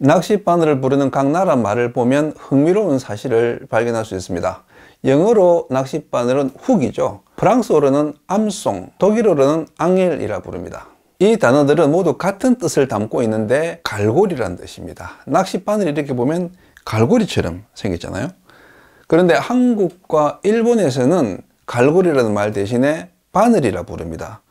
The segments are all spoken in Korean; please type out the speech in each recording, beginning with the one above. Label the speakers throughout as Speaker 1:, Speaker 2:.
Speaker 1: 낚싯바늘을 부르는 각 나라 말을 보면 흥미로운 사실을 발견할 수 있습니다. 영어로 낚싯바늘은 훅이죠. 프랑스어로는 암송, 독일어로는 앙헬이라 부릅니다. 이 단어들은 모두 같은 뜻을 담고 있는데 갈고리란 뜻입니다. 낚싯바늘이 이렇게 보면 갈고리처럼 생겼잖아요. 그런데 한국과 일본에서는 갈고리라는 말 대신에 바늘이라 부릅니다.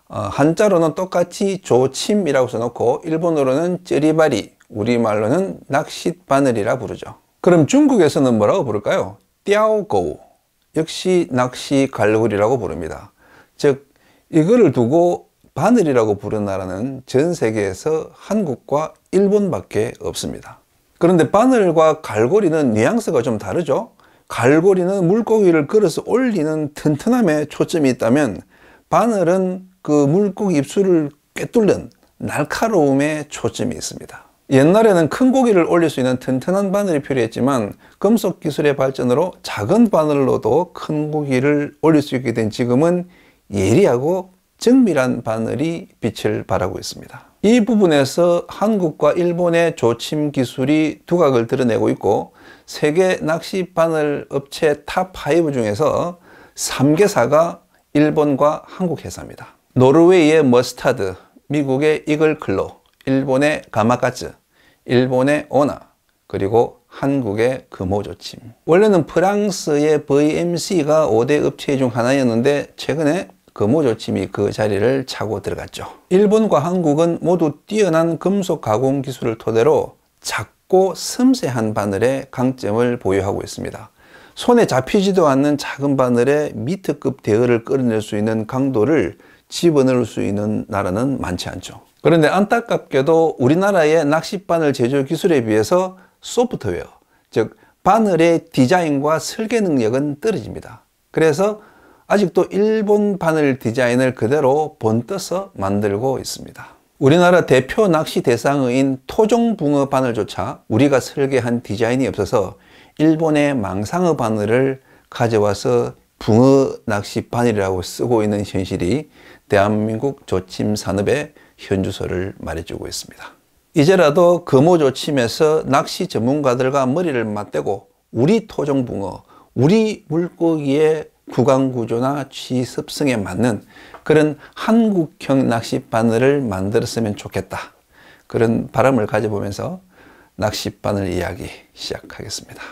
Speaker 1: 한자로는 똑같이 조침이라고 써놓고 일본어로는 쩌리바리, 우리말로는 낚싯바늘이라 부르죠. 그럼 중국에서는 뭐라고 부를까요? 띠아오고, 역시 낚시 갈고리라고 부릅니다. 즉 이거를 두고 바늘이라고 부르는 나라는 전 세계에서 한국과 일본밖에 없습니다. 그런데 바늘과 갈고리는 뉘앙스가 좀 다르죠. 갈고리는 물고기를 걸어서 올리는 튼튼함에 초점이 있다면 바늘은 그 물고기 입술을 꿰뚫는 날카로움에 초점이 있습니다. 옛날에는 큰 고기를 올릴 수 있는 튼튼한 바늘이 필요했지만 금속 기술의 발전으로 작은 바늘로도 큰 고기를 올릴 수 있게 된 지금은 예리하고 정밀한 바늘이 빛을 발하고 있습니다. 이 부분에서 한국과 일본의 조침 기술이 두각을 드러내고 있고 세계 낚시 바늘 업체 탑5 중에서 3개사가 일본과 한국 회사입니다. 노르웨이의 머스타드, 미국의 이글클로, 일본의 가마가츠, 일본의 오나, 그리고 한국의 금호조침. 원래는 프랑스의 VMC가 5대 업체 중 하나였는데 최근에 금호조침이 그 자리를 차고 들어갔죠. 일본과 한국은 모두 뛰어난 금속 가공 기술을 토대로 작고 섬세한 바늘의 강점을 보유하고 있습니다. 손에 잡히지도 않는 작은 바늘에 미터급 대어를 끌어낼 수 있는 강도를 집어넣을 수 있는 나라는 많지 않죠. 그런데 안타깝게도 우리나라의 낚싯바늘 제조 기술에 비해서 소프트웨어, 즉 바늘의 디자인과 설계 능력은 떨어집니다. 그래서 아직도 일본 바늘 디자인을 그대로 본떠서 만들고 있습니다. 우리나라 대표 낚시 대상어인 토종붕어 바늘조차 우리가 설계한 디자인이 없어서 일본의 망상어 바늘을 가져와서 붕어 낚시 바늘이라고 쓰고 있는 현실이 대한민국 조침 산업의 현주소를 말해주고 있습니다. 이제라도 금호조침에서 낚시 전문가들과 머리를 맞대고 우리 토종붕어, 우리 물고기의 구강구조나 취습성에 맞는 그런 한국형 낚시 바늘을 만들었으면 좋겠다. 그런 바람을 가져보면서 낚시 바늘 이야기 시작하겠습니다.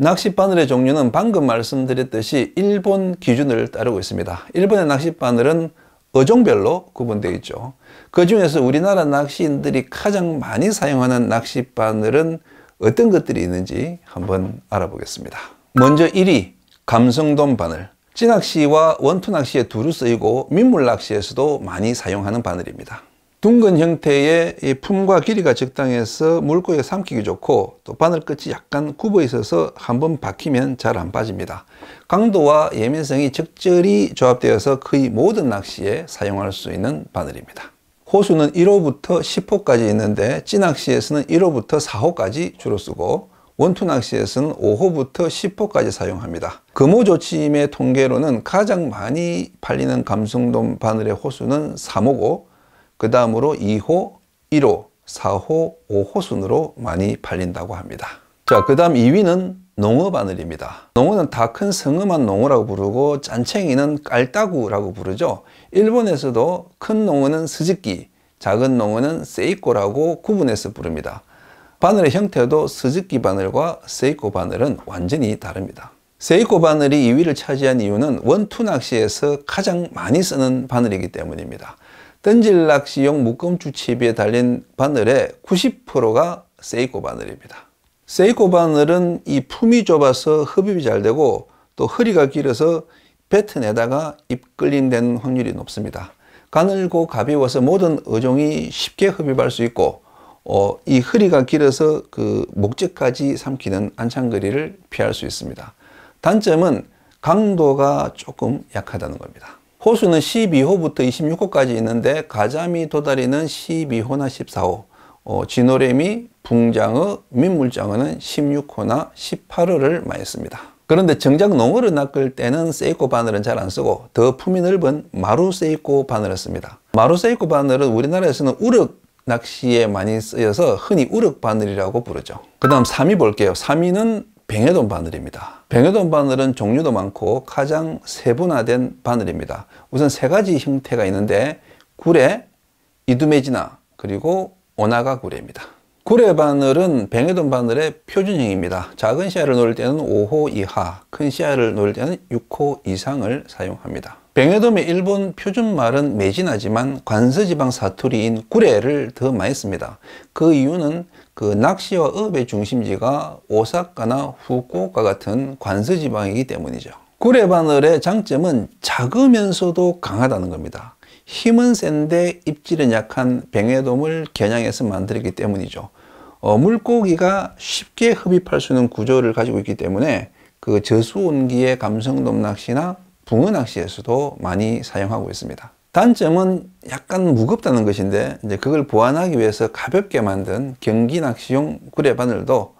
Speaker 1: 낚싯바늘의 종류는 방금 말씀드렸듯이 일본 기준을 따르고 있습니다. 일본의 낚싯바늘은 어종별로 구분되어 있죠. 그 중에서 우리나라 낚시인들이 가장 많이 사용하는 낚싯바늘은 어떤 것들이 있는지 한번 알아보겠습니다. 먼저 1위, 감성돔 바늘. 찌낚시와 원투낚시에 두루 쓰이고 민물낚시에서도 많이 사용하는 바늘입니다. 둥근 형태의 품과 길이가 적당해서 물고기가 삼키기 좋고 또 바늘 끝이 약간 굽어 있어서 한번 박히면 잘 안 빠집니다. 강도와 예민성이 적절히 조합되어서 거의 모든 낚시에 사용할 수 있는 바늘입니다. 호수는 1호부터 10호까지 있는데 찌낚시에서는 1호부터 4호까지 주로 쓰고 원투낚시에서는 5호부터 10호까지 사용합니다. 금호조침의 통계로는 가장 많이 팔리는 감성돔 바늘의 호수는 3호고 그 다음으로 2호, 1호, 4호, 5호 순으로 많이 팔린다고 합니다. 자, 그 다음 2위는 농어 바늘입니다. 농어는 다 큰 성어만 농어라고 부르고 짠챙이는 깔따구라고 부르죠. 일본에서도 큰 농어는 스즈키, 작은 농어는 세이코라고 구분해서 부릅니다. 바늘의 형태도 스즈키 바늘과 세이코 바늘은 완전히 다릅니다. 세이코 바늘이 2위를 차지한 이유는 원투 낚시에서 가장 많이 쓰는 바늘이기 때문입니다. 던질 낚시용 묶음주 칩에 달린 바늘의 90%가 세이코 바늘입니다. 세이코 바늘은 이 품이 좁아서 흡입이 잘 되고 또 허리가 길어서 뱉어내다가 입걸림되는 확률이 높습니다. 가늘고 가벼워서 모든 어종이 쉽게 흡입할 수 있고 이 허리가 길어서 그 목젖까지 삼키는 안창거리를 피할 수 있습니다. 단점은 강도가 조금 약하다는 겁니다. 호수는 12호부터 26호까지 있는데 가자미 도다리는 12호나 14호, 진노래미, 붕장어, 민물장어는 16호나 18호를 많이 씁니다. 그런데 정작 농어를 낚을 때는 세이코 바늘은 잘 안 쓰고 더 품이 넓은 마루 세이코 바늘을 씁니다. 마루 세이코 바늘은 우리나라에서는 우럭 낚시에 많이 쓰여서 흔히 우럭 바늘이라고 부르죠. 그 다음 3위 볼게요. 3위는 뱅에돔 바늘입니다. 뱅에돔 바늘은 종류도 많고 가장 세분화된 바늘입니다. 우선 세 가지 형태가 있는데 구레, 이두메지나, 그리고 오나가 구레입니다. 구레 바늘은 뱅에돔 바늘의 표준형입니다. 작은 씨알을 놓을 때는 5호 이하, 큰 씨알을 놓을 때는 6호 이상을 사용합니다. 뱅에돔의 일본 표준말은 메지나지만 관서지방 사투리인 구레를 더 많이 씁니다. 그 이유는 그 낚시와 어업의 중심지가 오사카나 후쿠오카 같은 관서지방이기 때문이죠. 구레 바늘의 장점은 작으면서도 강하다는 겁니다. 힘은 센데 입질은 약한 뱅에돔을 겨냥해서 만들었기 때문이죠. 물고기가 쉽게 흡입할 수 있는 구조를 가지고 있기 때문에 그 저수온기의 감성돔 낚시나 붕어 낚시에서도 많이 사용하고 있습니다. 단점은 약간 무겁다는 것인데 이제 그걸 보완하기 위해서 가볍게 만든 경기 낚시용 구레 바늘도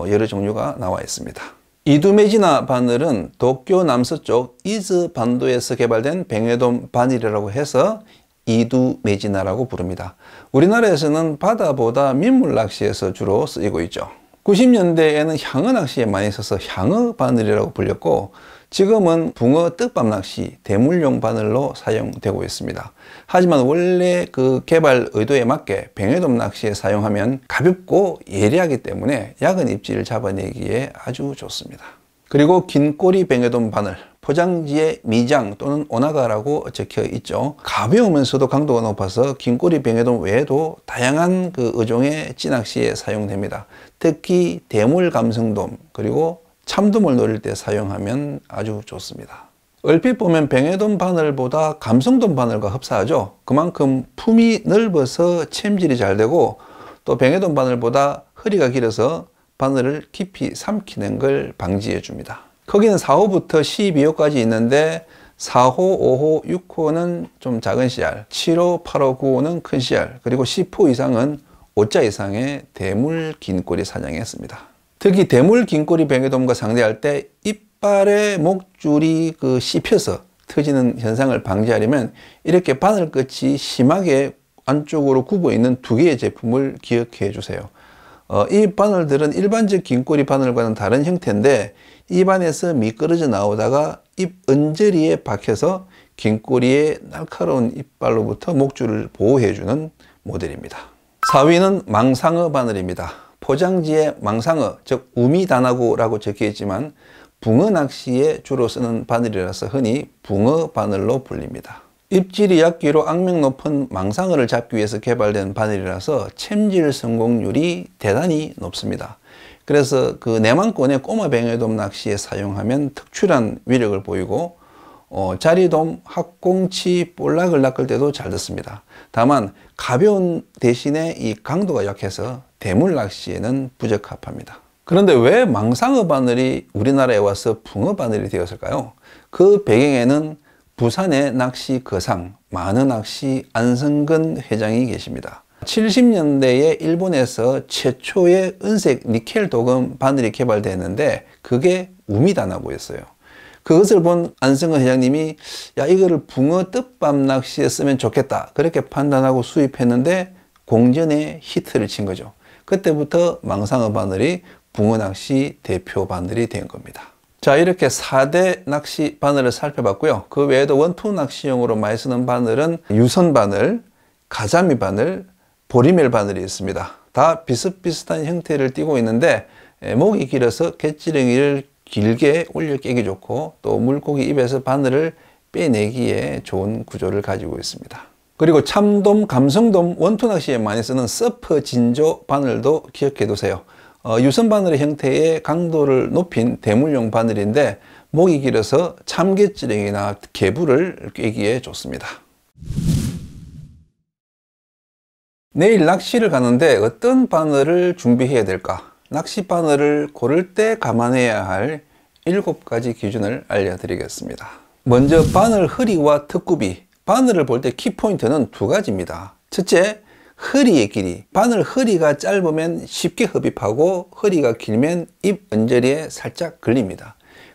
Speaker 1: 여러 종류가 나와 있습니다. 이두메지나 바늘은 도쿄 남서쪽 이즈 반도에서 개발된 뱅에돔 바늘이라고 해서 이두메지나라고 부릅니다. 우리나라에서는 바다보다 민물 낚시에서 주로 쓰이고 있죠. 90년대에는 향어 낚시에 많이 써서 향어 바늘이라고 불렸고 지금은 붕어 떡밥 낚시, 대물용 바늘로 사용되고 있습니다. 하지만 원래 그 개발 의도에 맞게 뱅에돔 낚시에 사용하면 가볍고 예리하기 때문에 약은 입질을 잡아내기에 아주 좋습니다. 그리고 긴꼬리 뱅에돔 바늘, 포장지에 미장 또는 오나가라고 적혀 있죠. 가벼우면서도 강도가 높아서 긴꼬리 뱅에돔 외에도 다양한 그 어종의 찌낚시에 사용됩니다. 특히 대물 감성돔 그리고 참돔을 노릴 때 사용하면 아주 좋습니다. 얼핏 보면 뱅에돔 바늘보다 감성돔 바늘과 흡사하죠. 그만큼 품이 넓어서 챔질이 잘 되고 또 뱅에돔 바늘보다 허리가 길어서 바늘을 깊이 삼키는 걸 방지해 줍니다. 크기는 4호부터 12호까지 있는데 4호, 5호, 6호는 좀 작은 씨알, 7호, 8호, 9호는 큰 씨알, 그리고 10호 이상은 5자 이상의 대물 긴꼬리 사냥했습니다. 특히 대물 긴꼬리 뱅에돔과 상대할 때 이빨의 목줄이 씹혀서 터지는 현상을 방지하려면 이렇게 바늘 끝이 심하게 안쪽으로 굽어 있는 두 개의 제품을 기억해 주세요. 이 바늘들은 일반적 긴꼬리 바늘과는 다른 형태인데 입안에서 미끄러져 나오다가 입 언저리에 박혀서 긴꼬리의 날카로운 이빨로부터 목줄을 보호해 주는 모델입니다. 4위는 망상어 바늘입니다. 포장지에 망상어, 즉 우미다나고라고 적혀 있지만 붕어 낚시에 주로 쓰는 바늘이라서 흔히 붕어 바늘로 불립니다. 입질이 얕기로 악명 높은 망상어를 잡기 위해서 개발된 바늘이라서 챔질 성공률이 대단히 높습니다. 그래서 그 내만권의 꼬마 뱅에돔 낚시에 사용하면 특출한 위력을 보이고 자리돔, 학꽁치, 볼락을 낚을 때도 잘 듣습니다. 다만 가벼운 대신에 이 강도가 약해서 대물 낚시에는 부적합합니다. 그런데 왜 망상어 바늘이 우리나라에 와서 붕어 바늘이 되었을까요? 그 배경에는 부산의 낚시 거상 마느낚시 안성근 회장이 계십니다. 70년대에 일본에서 최초의 은색 니켈 도금 바늘이 개발됐는데 그게 우미다나고였어요. 그것을 본 안성근 회장님이 야 이거를 붕어 떡밥 낚시에 쓰면 좋겠다 그렇게 판단하고 수입했는데 공전에 히트를 친 거죠. 그때부터 망상어 바늘이 붕어 낚시 대표 바늘이 된 겁니다. 자, 이렇게 4대 낚시 바늘을 살펴봤고요. 그 외에도 원투 낚시용으로 많이 쓰는 바늘은 유선 바늘, 가자미 바늘, 보리멜 바늘이 있습니다. 다 비슷비슷한 형태를 띠고 있는데 목이 길어서 갯지렁이를 길게 올려 깨기 좋고 또 물고기 입에서 바늘을 빼내기에 좋은 구조를 가지고 있습니다. 그리고 참돔, 감성돔, 원투 낚시에 많이 쓰는 서퍼 진조 바늘도 기억해 두세요. 유선 바늘의 형태의 강도를 높인 대물용 바늘인데 목이 길어서 참개찌렁이나 개불을 꿰기에 좋습니다. 내일 낚시를 가는데 어떤 바늘을 준비해야 될까? 낚시 바늘을 고를 때 감안해야 할 7가지 기준을 알려드리겠습니다. 먼저 바늘 허리와 턱굽이. 바늘을 볼 때 키포인트는 2가지입니다. 첫째, 허리의 길이. 바늘 허리가 짧으면 쉽게 흡입하고 허리가 길면 입 언저리에 살짝 걸립니다.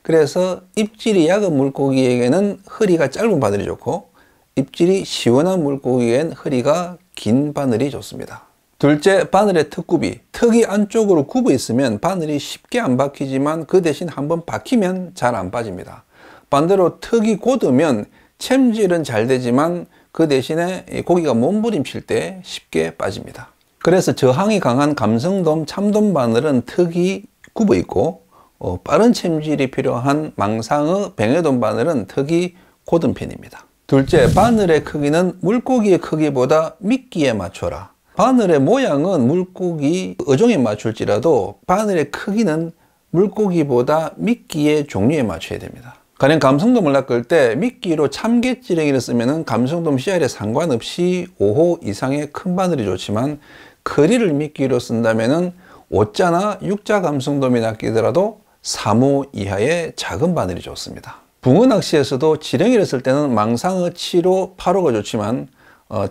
Speaker 1: 그래서 입질이 얕은 물고기에게는 허리가 짧은 바늘이 좋고, 입질이 시원한 물고기에는 허리가 긴 바늘이 좋습니다. 둘째, 바늘의 턱굽이. 턱이 안쪽으로 굽어 있으면 바늘이 쉽게 안 박히지만 그 대신 한번 박히면 잘 안 빠집니다. 반대로 턱이 곧으면 챔질은 잘 되지만 그 대신에 고기가 몸부림칠 때 쉽게 빠집니다. 그래서 저항이 강한 감성돔, 참돔 바늘은 턱이 굽어 있고, 빠른 챔질이 필요한 망상어, 뱅에돔 바늘은 턱이 곧은 편입니다. 둘째, 바늘의 크기는 물고기의 크기보다 미끼에 맞춰라. 바늘의 모양은 물고기 어종에 맞출지라도 바늘의 크기는 물고기보다 미끼의 종류에 맞춰야 됩니다. 가령 감성돔을 낚을 때 미끼로 참깨찌렁이를 쓰면 감성돔 씨알에 상관없이 5호 이상의 큰 바늘이 좋지만, 거리를 미끼로 쓴다면 5자나 6자 감성돔이 낚이더라도 3호 이하의 작은 바늘이 좋습니다. 붕어 낚시에서도 지렁이를 쓸 때는 망상어 7호, 8호가 좋지만,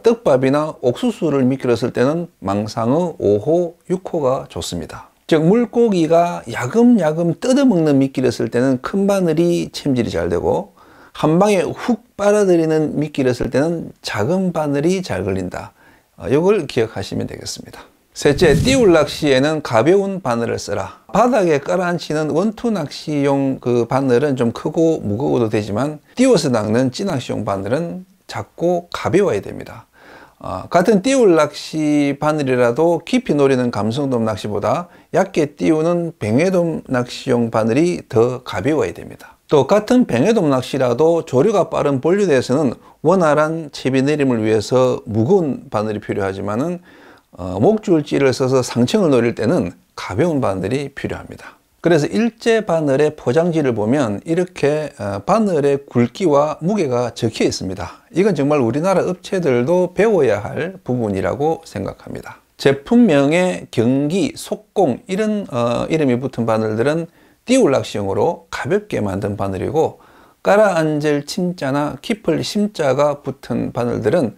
Speaker 1: 떡밥이나 옥수수를 미끼로 쓸 때는 망상어 5호, 6호가 좋습니다. 즉 물고기가 야금야금 뜯어먹는 미끼를 쓸 때는 큰 바늘이 챔질이 잘 되고, 한 방에 훅 빨아들이는 미끼를 쓸 때는 작은 바늘이 잘 걸린다. 이걸 기억하시면 되겠습니다. 셋째, 띄울 낚시에는 가벼운 바늘을 써라. 바닥에 깔아앉히는 원투 낚시용 그 바늘은 좀 크고 무거워도 되지만, 띄워서 낚는 찌낚시용 바늘은 작고 가벼워야 됩니다. 같은 띄울 낚시 바늘이라도 깊이 노리는 감성돔 낚시보다 얕게 띄우는 뱅에돔 낚시용 바늘이 더 가벼워야 됩니다. 또 같은 뱅에돔 낚시라도 조류가 빠른 본류대에서는 원활한 채비 내림을 위해서 무거운 바늘이 필요하지만은 목줄질을 써서 상층을 노릴 때는 가벼운 바늘이 필요합니다. 그래서 일제 바늘의 포장지를 보면 이렇게 바늘의 굵기와 무게가 적혀 있습니다. 이건 정말 우리나라 업체들도 배워야 할 부분이라고 생각합니다. 제품명에 경기, 속공 이런 이름이 붙은 바늘들은 띄울 낚시용으로 가볍게 만든 바늘이고, 깔아앉을 침자나 키플 심자가 붙은 바늘들은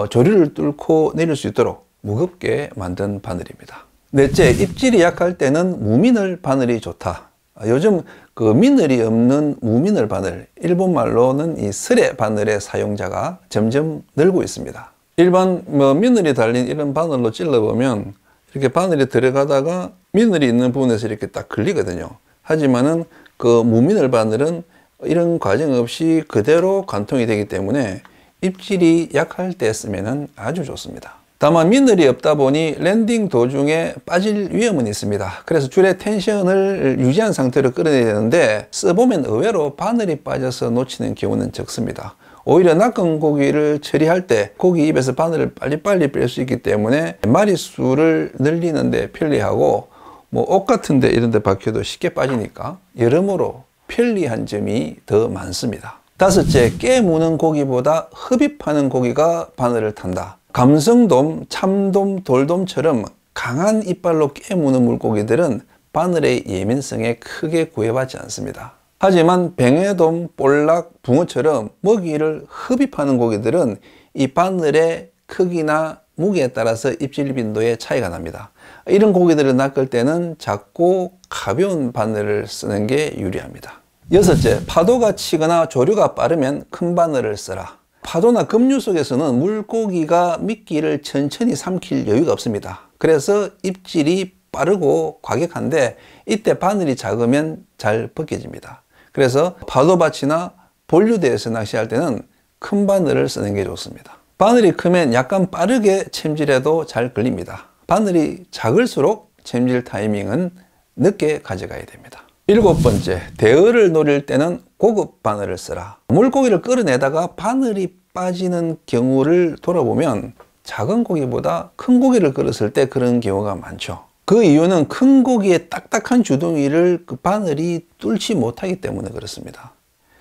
Speaker 1: 조류를 뚫고 내릴 수 있도록 무겁게 만든 바늘입니다. 넷째, 입질이 약할 때는 무미늘 바늘이 좋다. 요즘 그 미늘이 없는 무미늘 바늘, 일본말로는 이 스레 바늘의 사용자가 점점 늘고 있습니다. 일반 미늘이 달린 이런 바늘로 찔러보면 이렇게 바늘이 들어가다가 미늘이 있는 부분에서 이렇게 딱 걸리거든요. 하지만은 그 무미늘 바늘은 이런 과정 없이 그대로 관통이 되기 때문에 입질이 약할 때 쓰면 아주 좋습니다. 다만 미늘이 없다 보니 랜딩 도중에 빠질 위험은 있습니다. 그래서 줄의 텐션을 유지한 상태로 끌어내야 되는데, 써보면 의외로 바늘이 빠져서 놓치는 경우는 적습니다. 오히려 낚은 고기를 처리할 때 고기 입에서 바늘을 빨리빨리 뺄 수 있기 때문에 마리수를 늘리는 데 편리하고, 옷 같은 데 이런 데 박혀도 쉽게 빠지니까 여러모로 편리한 점이 더 많습니다. 다섯째, 깨무는 고기보다 흡입하는 고기가 바늘을 탄다. 감성돔, 참돔, 돌돔처럼 강한 이빨로 깨무는 물고기들은 바늘의 예민성에 크게 구애받지 않습니다. 하지만 뱅에돔, 볼락, 붕어처럼 먹이를 흡입하는 고기들은 이 바늘의 크기나 무게에 따라서 입질 빈도에 차이가 납니다. 이런 고기들을 낚을 때는 작고 가벼운 바늘을 쓰는 게 유리합니다. 여섯째, 파도가 치거나 조류가 빠르면 큰 바늘을 써라. 파도나 급류 속에서는 물고기가 미끼를 천천히 삼킬 여유가 없습니다. 그래서 입질이 빠르고 과격한데 이때 바늘이 작으면 잘 벗겨집니다. 그래서 파도밭이나 본류대에서 낚시할 때는 큰 바늘을 쓰는 게 좋습니다. 바늘이 크면 약간 빠르게 챔질해도 잘 걸립니다. 바늘이 작을수록 챔질 타이밍은 늦게 가져가야 됩니다. 일곱 번째, 대어를 노릴 때는 고급 바늘을 써라. 물고기를 끌어내다가 바늘이 빠지는 경우를 돌아보면 작은 고기보다 큰 고기를 끌었을 때 그런 경우가 많죠. 그 이유는 큰 고기의 딱딱한 주둥이를 그 바늘이 뚫지 못하기 때문에 그렇습니다.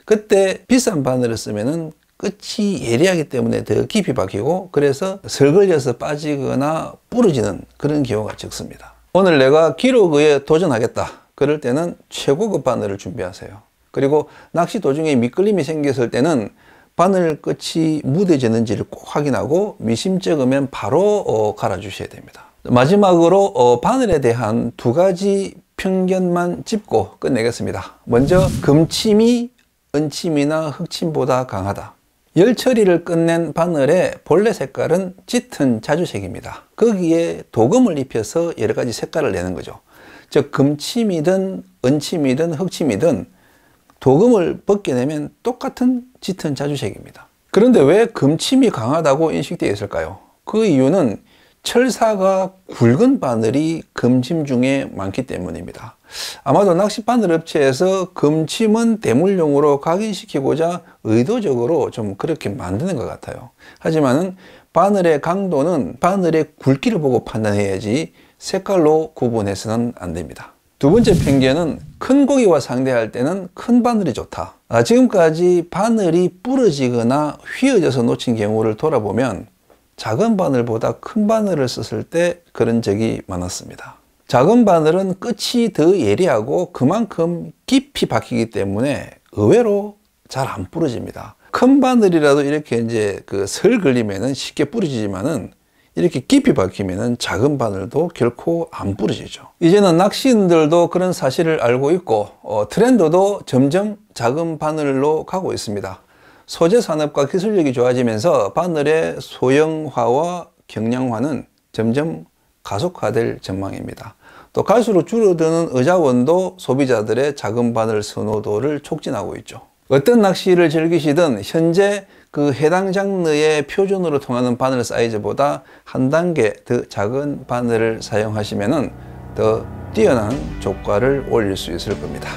Speaker 1: 그때 비싼 바늘을 쓰면은 끝이 예리하기 때문에 더 깊이 박히고, 그래서 설걸려서 빠지거나 부러지는 그런 경우가 적습니다. 오늘 내가 기록에 도전하겠다. 그럴 때는 최고급 바늘을 준비하세요. 그리고 낚시 도중에 미끌림이 생겼을 때는 바늘 끝이 무뎌지는지를 꼭 확인하고 미심쩍으면 바로 갈아주셔야 됩니다. 마지막으로 바늘에 대한 두 가지 편견만 짚고 끝내겠습니다. 먼저 금침이 은침이나 흑침보다 강하다. 열 처리를 끝낸 바늘의 본래 색깔은 짙은 자주색입니다. 거기에 도금을 입혀서 여러 가지 색깔을 내는 거죠. 즉 금침이든 은침이든 흑침이든 도금을 벗겨내면 똑같은 짙은 자주색입니다. 그런데 왜 금침이 강하다고 인식되어 있을까요? 그 이유는 철사가 굵은 바늘이 금침 중에 많기 때문입니다. 아마도 낚싯바늘 업체에서 금침은 대물용으로 각인시키고자 의도적으로 좀 그렇게 만드는 것 같아요. 하지만 바늘의 강도는 바늘의 굵기를 보고 판단해야지 색깔로 구분해서는 안 됩니다. 두 번째 편견은 큰 고기와 상대할 때는 큰 바늘이 좋다. 지금까지 바늘이 부러지거나 휘어져서 놓친 경우를 돌아보면 작은 바늘보다 큰 바늘을 썼을 때 그런 적이 많았습니다. 작은 바늘은 끝이 더 예리하고 그만큼 깊이 박히기 때문에 의외로 잘 안 부러집니다. 큰 바늘이라도 이렇게 이제 설 걸리면은 쉽게 부러지지만은 이렇게 깊이 박히면은 작은 바늘도 결코 안 부러지죠. 이제는 낚시인들도 그런 사실을 알고 있고 트렌드도 점점 작은 바늘로 가고 있습니다. 소재 산업과 기술력이 좋아지면서 바늘의 소형화와 경량화는 점점 가속화될 전망입니다. 또 갈수록 줄어드는 의자원도 소비자들의 작은 바늘 선호도를 촉진하고 있죠. 어떤 낚시를 즐기시든 현재 해당 장르의 표준으로 통하는 바늘 사이즈보다 한 단계 더 작은 바늘을 사용하시면 더 뛰어난 조과를 올릴 수 있을 겁니다.